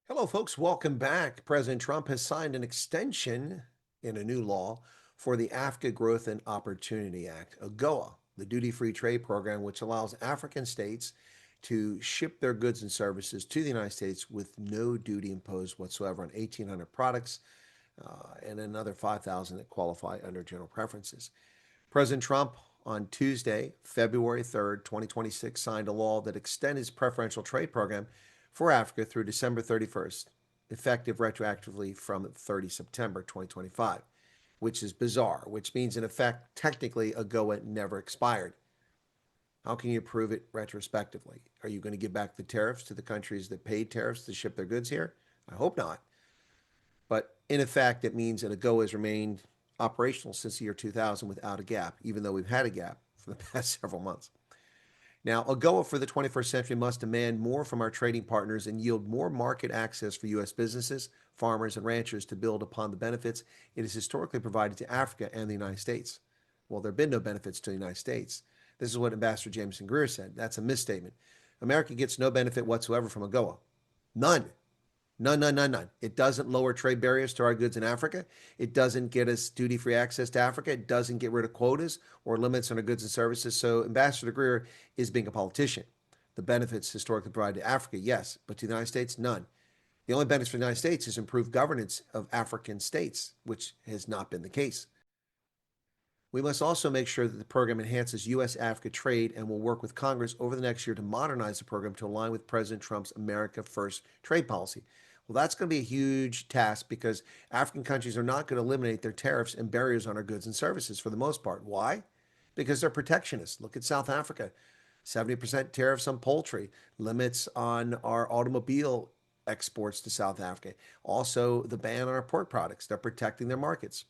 Hello, folks. Welcome back. President Trump has signed an extension in a new law for the Africa Growth and Opportunity Act, AGOA, the duty-free trade program, which allows African states to ship their goods and services to the United States with no duty imposed whatsoever on 1,800 products and another 5,000 that qualify under general preferences. President Trump on Tuesday, February 3rd, 2026, signed a law that extended his preferential trade program for Africa through December 31st, effective retroactively from 30 September 2025, which is bizarre, which means in effect, technically, AGOA never expired. How can you prove it retrospectively? Are you going to give back the tariffs to the countries that paid tariffs to ship their goods here? I hope not. But in effect, it means that AGOA has remained operational since the year 2000 without a gap, even though we've had a gap for the past several months. Now, AGOA for the 21st century must demand more from our trading partners and yield more market access for U.S. businesses, farmers, and ranchers to build upon the benefits it has historically provided to Africa and the United States. Well, there have been no benefits to the United States. This is what Ambassador Jameson Greer said. That's a misstatement. America gets no benefit whatsoever from AGOA. None. None, none, none, none. It doesn't lower trade barriers to our goods in Africa. It doesn't get us duty-free access to Africa. It doesn't get rid of quotas or limits on our goods and services. So Ambassador Greer is being a politician. The benefits historically provided to Africa, yes, but to the United States, none. The only benefits for the United States is improved governance of African states, which has not been the case. We must also make sure that the program enhances U.S.-Africa trade and will work with Congress over the next year to modernize the program to align with President Trump's America First trade policy. Well, that's going to be a huge task because African countries are not going to eliminate their tariffs and barriers on our goods and services for the most part. Why? Because they're protectionists. Look at South Africa. 70% tariffs on poultry, limits on our automobile exports to South Africa. Also, the ban on our pork products. They're protecting their markets.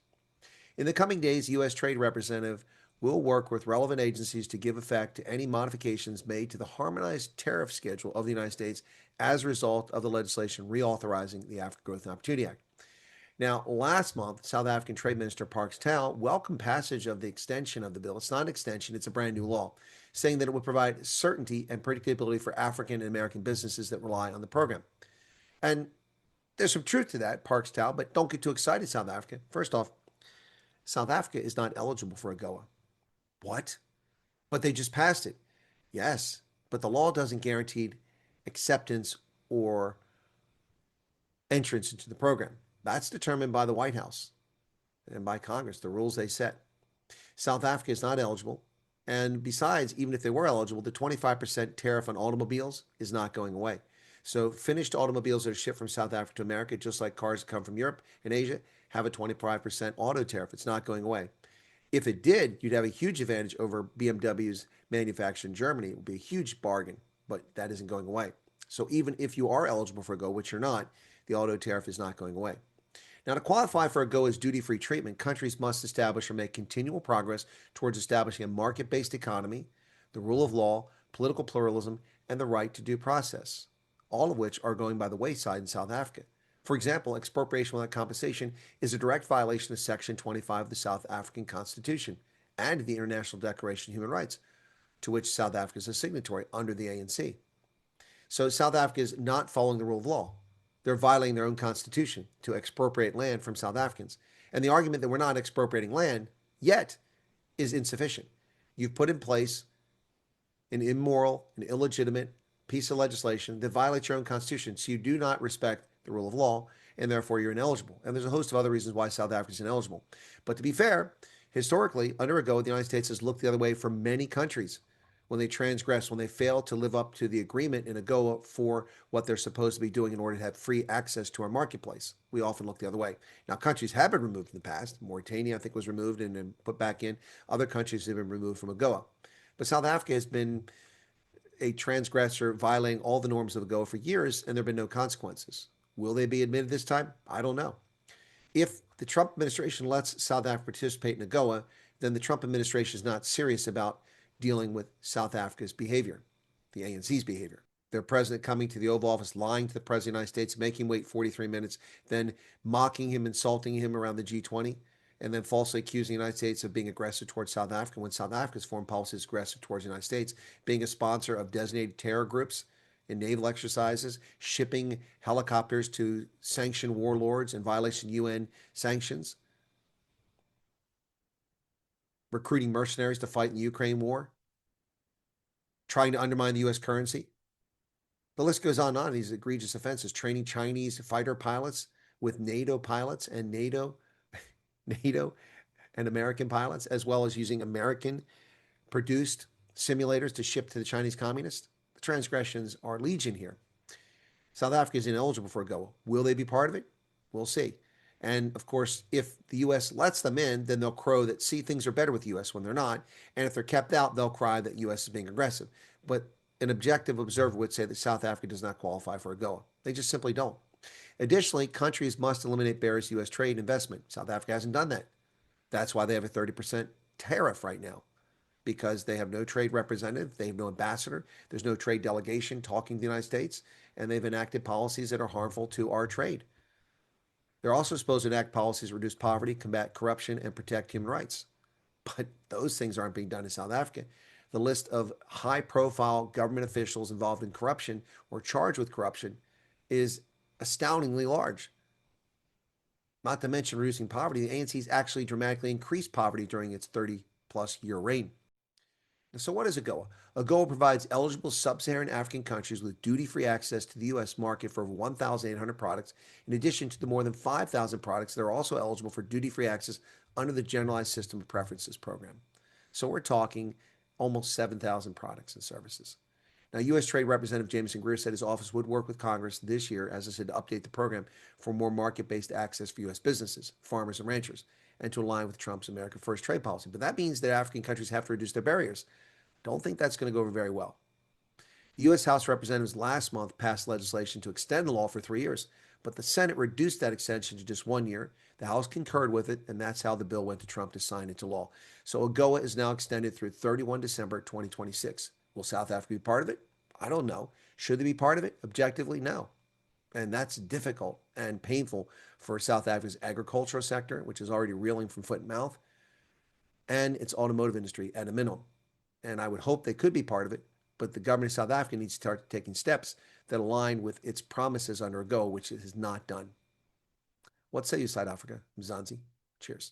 In the coming days, the U.S. Trade Representative will work with relevant agencies to give effect to any modifications made to the harmonized tariff schedule of the United States as a result of the legislation reauthorizing the Africa Growth and Opportunity Act. Now, last month, South African Trade Minister Parks Tau welcomed passage of the extension of the bill. It's not an extension, it's a brand new law, saying that it would provide certainty and predictability for African and American businesses that rely on the program. And there's some truth to that, Parks Tau, but don't get too excited, South Africa. First off, South Africa is not eligible for AGOA. What? But they just passed it. Yes, but the law doesn't guarantee acceptance or entrance into the program. That's determined by the White House and by Congress, the rules they set. South Africa is not eligible. And besides, even if they were eligible, the 25% tariff on automobiles is not going away. So finished automobiles that are shipped from South Africa to America, just like cars that come from Europe and Asia, have a 25% auto tariff. It's not going away. If it did, you'd have a huge advantage over BMW's manufactured in Germany. It would be a huge bargain, but that isn't going away. So even if you are eligible for AGOA, which you're not, the auto tariff is not going away. Now, to qualify for AGOA's duty-free treatment, countries must establish or make continual progress towards establishing a market-based economy, the rule of law, political pluralism, and the right to due process, all of which are going by the wayside in South Africa. For example, expropriation without compensation is a direct violation of Section 25 of the South African Constitution and the International Declaration of Human Rights, to which South Africa is a signatory under the ANC. So South Africa is not following the rule of law. They're violating their own constitution to expropriate land from South Africans. And the argument that we're not expropriating land yet is insufficient. You've put in place an immoral and illegitimate piece of legislation that violates your own constitution, so you do not respect the rule of law, and therefore you're ineligible. And there's a host of other reasons why South Africa is ineligible. But to be fair, historically, under AGOA, the United States has looked the other way for many countries when they transgress, when they fail to live up to the agreement in AGOA for what they're supposed to be doing in order to have free access to our marketplace. We often look the other way. Now, countries have been removed in the past. Mauritania, I think, was removed and then put back in. Other countries have been removed from AGOA. But South Africa has been a transgressor violating all the norms of AGOA for years, and there have been no consequences. Will they be admitted this time? I don't know. If the Trump administration lets South Africa participate in AGOA, then the Trump administration is not serious about dealing with South Africa's behavior, the ANC's behavior. Their president coming to the Oval Office, lying to the president of the United States, making him wait 43 minutes, then mocking him, insulting him around the G20, and then falsely accusing the United States of being aggressive towards South Africa when South Africa's foreign policy is aggressive towards the United States, being a sponsor of designated terror groups in naval exercises, shipping helicopters to sanctioned warlords in violation of UN sanctions, recruiting mercenaries to fight in the Ukraine war, trying to undermine the U.S. currency. The list goes on and on. These egregious offenses, training Chinese fighter pilots with NATO pilots and NATO and American pilots, as well as using American produced simulators to ship to the Chinese communists. The transgressions are legion here. South Africa is ineligible for AGOA. Will they be part of it? We'll see. And of course, if the U.S. lets them in, then they'll crow that, see, things are better with the U.S. when they're not. And if they're kept out, they'll cry that U.S. is being aggressive. But an objective observer would say that South Africa does not qualify for AGOA. They just simply don't. Additionally, countries must eliminate barriers to U.S. trade and investment. South Africa hasn't done that. That's why they have a 30% tariff right now, because they have no trade representative, they have no ambassador, there's no trade delegation talking to the United States, and they've enacted policies that are harmful to our trade. They're also supposed to enact policies to reduce poverty, combat corruption, and protect human rights. But those things aren't being done in South Africa. The list of high-profile government officials involved in corruption or charged with corruption is astoundingly large. Not to mention reducing poverty, the ANC's actually dramatically increased poverty during its 30-plus year reign. So what is AGOA? AGOA provides eligible sub-Saharan African countries with duty-free access to the U.S. market for over 1,800 products, in addition to the more than 5,000 products that are also eligible for duty-free access under the Generalized System of Preferences program. So we're talking almost 7,000 products and services. Now, U.S. Trade Representative Jameson Greer said his office would work with Congress this year, as I said, to update the program for more market-based access for U.S. businesses, farmers, and ranchers, and to align with Trump's America First trade policy. But that means that African countries have to reduce their barriers. Don't think that's going to go over very well. The U.S. House of Representatives last month passed legislation to extend the law for 3 years, but the Senate reduced that extension to just 1 year. The House concurred with it, and that's how the bill went to Trump to sign into law. So AGOA is now extended through 31 December 2026. Will South Africa be part of it? I don't know. Should they be part of it? Objectively, no. And that's difficult and painful for South Africa's agricultural sector, which is already reeling from foot and mouth, and its automotive industry at a minimum. And I would hope they could be part of it, but the government of South Africa needs to start taking steps that align with its promises under AGOA, which it has not done. What say you, South Africa? Mzansi? Cheers.